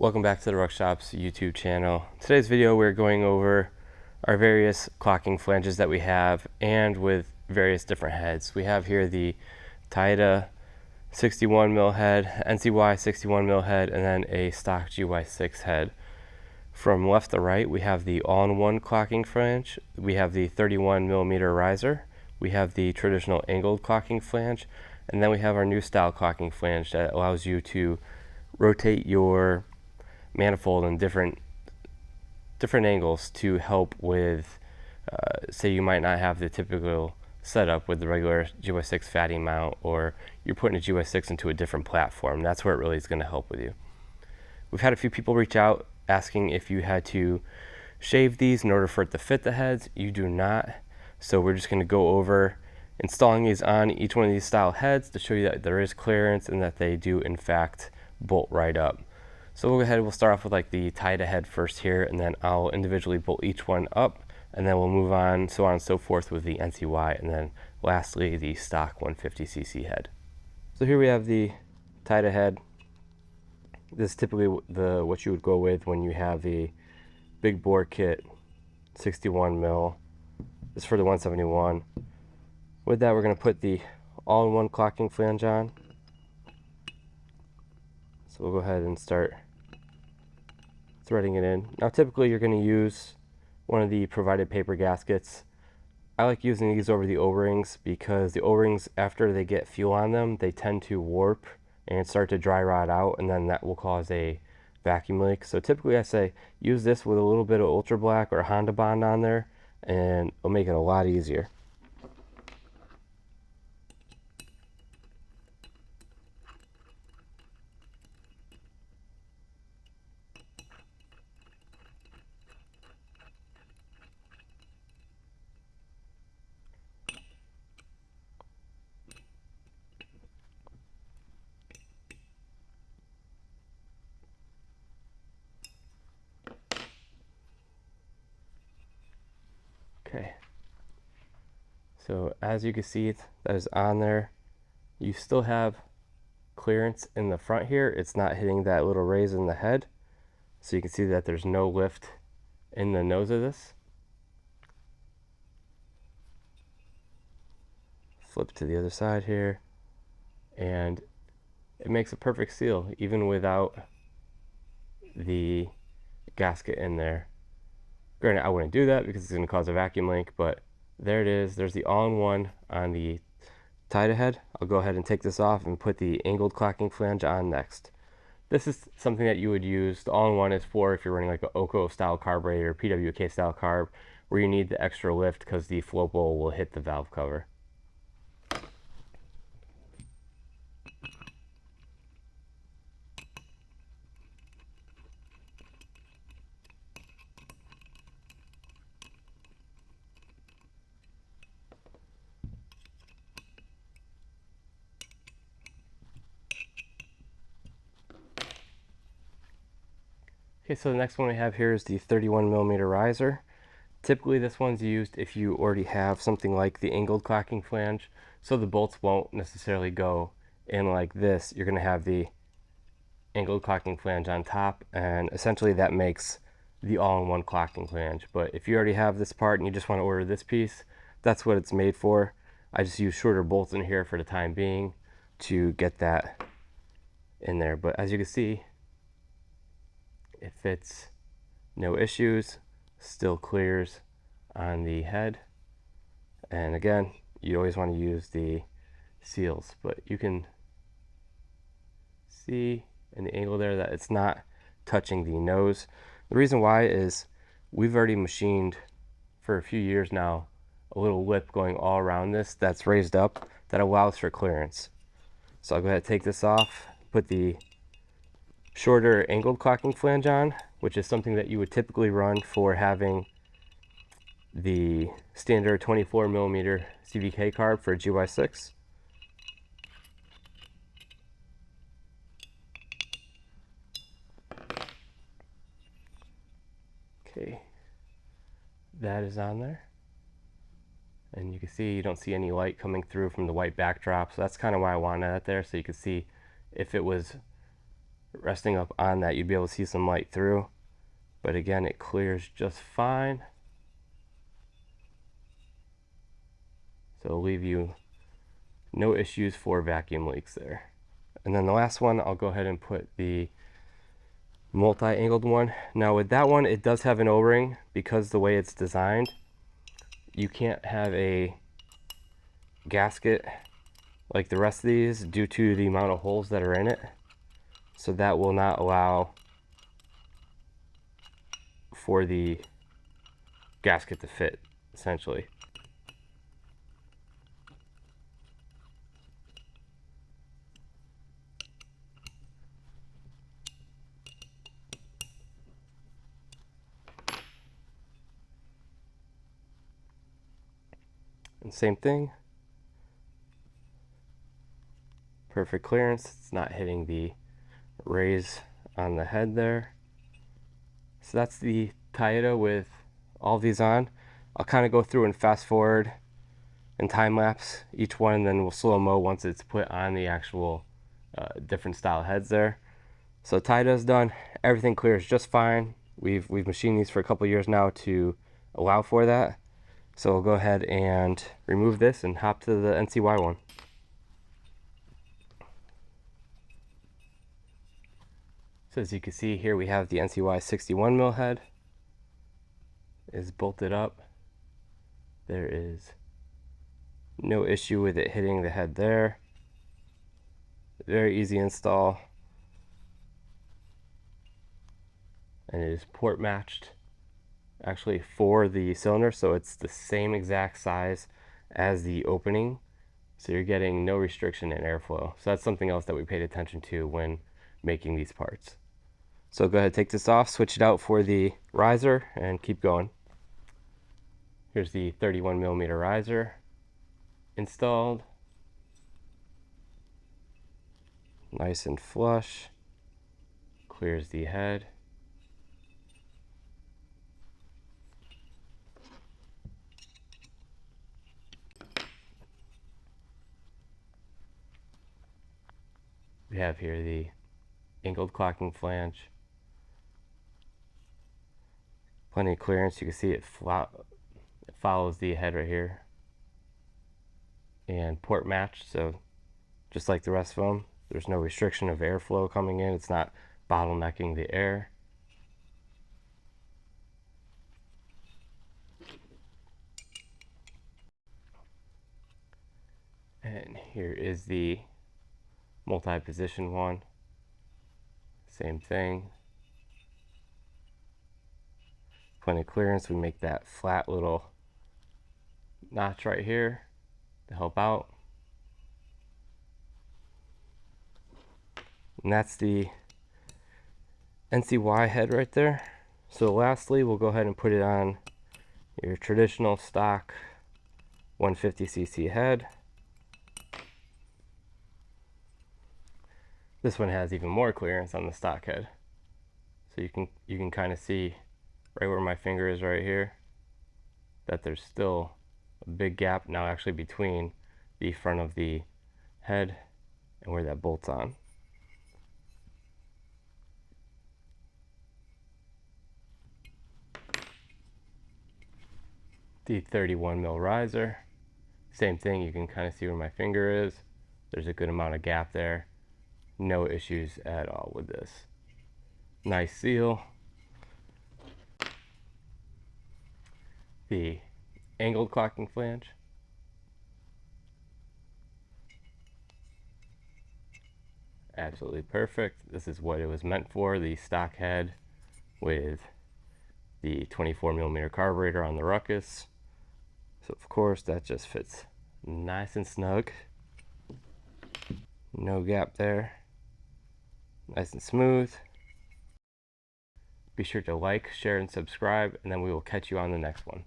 Welcome back to the Ruck Shop's YouTube channel. Today's video we're going over our various clocking flanges that we have and with various different heads. We have here the Taida 61 mil head, NCY 61 mil head, and then a stock GY6 head. From left to right we have the all-in-one clocking flange, we have the 31 millimeter riser, we have the traditional angled clocking flange, and then we have our new style clocking flange that allows you to rotate your manifold in different angles to help with say you might not have the typical setup with the regular GY6 fatty mount, or you're putting a GY6 into a different platform. That's where it really is going to help with you. We've had a few people reach out asking if you had to shave these in order for it to fit the heads. You do not. So we're just going to go over installing these on each one of these style heads to show you that there is clearance and that they do in fact bolt right up. So we'll go ahead, we'll start off with like the Taida head first here, and then I'll individually bolt each one up, and then we'll move on and so forth with the NCY, and then lastly the stock 150cc head. So here we have the Taida head. This is typically what you would go with when you have the big bore kit 61 mil. This is for the 171. With that, we're going to put the all-in-one clocking flange on. So we'll go ahead and start threading it in. Now typically you're going to use one of the provided paper gaskets. I like using these over the O-rings because the O-rings, after they get fuel on them, they tend to warp and start to dry rot out, and then that will cause a vacuum leak. So typically I say use this with a little bit of Ultra Black or Honda Bond on there, and it'll make it a lot easier. Okay, so as you can see, that is on there. You still have clearance in the front here. It's not hitting that little raise in the head, so you can see that there's no lift in the nose of this. Flip to the other side here, and it makes a perfect seal even without the gasket in there. Granted, I wouldn't do that because it's going to cause a vacuum leak, but there it is. There's the all-in-one on the Taida head. I'll go ahead and take this off and put the angled clocking flange on next. This is something that you would use. The all-in-one is for if you're running like an OCO style carburetor or PWK style carb, where you need the extra lift because the float bowl will hit the valve cover. Okay, so the next one we have here is the 31 millimeter riser. Typically this one's used if you already have something like the angled clocking flange, so the bolts won't necessarily go in like this. You're going to have the angled clocking flange on top, and essentially that makes the all-in-one clocking flange. But if you already have this part and you just want to order this piece, that's what it's made for. I just use shorter bolts in here for the time being to get that in there. But as you can see, it fits, no issues, still clears on the head. And again, you always want to use the seals, but you can see in the angle there that it's not touching the nose. The reason why is we've already machined for a few years now a little lip going all around this that's raised up that allows for clearance. So I'll go ahead and take this off, put the shorter angled clocking flange on, which is something that you would typically run for having the standard 24 millimeter CVK carb for GY6. Okay, that is on there, and you can see you don't see any light coming through from the white backdrop, so that's kind of why I wanted that there, so you can see if it was resting up on that, you'd be able to see some light through. But again, it clears just fine. So it'll leave you no issues for vacuum leaks there. And then the last one, I'll go ahead and put the multi-angled one. Now with that one, it does have an O-ring because the way it's designed, you can't have a gasket like the rest of these due to the amount of holes that are in it. So that will not allow for the gasket to fit, essentially. And same thing, perfect clearance. It's not hitting the raise on the head there. So that's the Taita with all these on. I'll kind of go through and fast forward and time lapse each one, and then we'll slow mo once it's put on the actual different style heads there. So Taita's done. Everything clears just fine. We've machined these for a couple years now to allow for that. So we'll go ahead and remove this and hop to the NCY one. So as you can see here, we have the NCY 61 mil head. It is bolted up. There is no issue with it hitting the head there. Very easy install. And it is port matched actually for the cylinder, so it's the same exact size as the opening, so you're getting no restriction in airflow. So that's something else that we paid attention to when making these parts. So go ahead, take this off, switch it out for the riser, and keep going. Here's the 31mm riser installed. Nice and flush. Clears the head. We have here the angled clocking flange. Plenty of clearance. You can see it follows the head right here. And port matched, so just like the rest of them, there's no restriction of airflow coming in. It's not bottlenecking the air. And here is the multi-position one. Same thing. Plenty of clearance. We make that flat little notch right here to help out. And that's the NCY head right there. So lastly, we'll go ahead and put it on your traditional stock 150cc head. This one has even more clearance on the stock head. So you can kind of see right where my finger is right here that there's still a big gap now actually between the front of the head and where that bolts on. The 31mm riser, same thing, you can kind of see where my finger is. There's a good amount of gap there. No issues at all with this. Nice seal. The angled clocking flange. Absolutely perfect. This is what it was meant for, the stock head with the 24mm carburetor on the Ruckus. So of course that just fits nice and snug. No gap there. Nice and smooth. Be sure to like, share, and subscribe, and then we will catch you on the next one.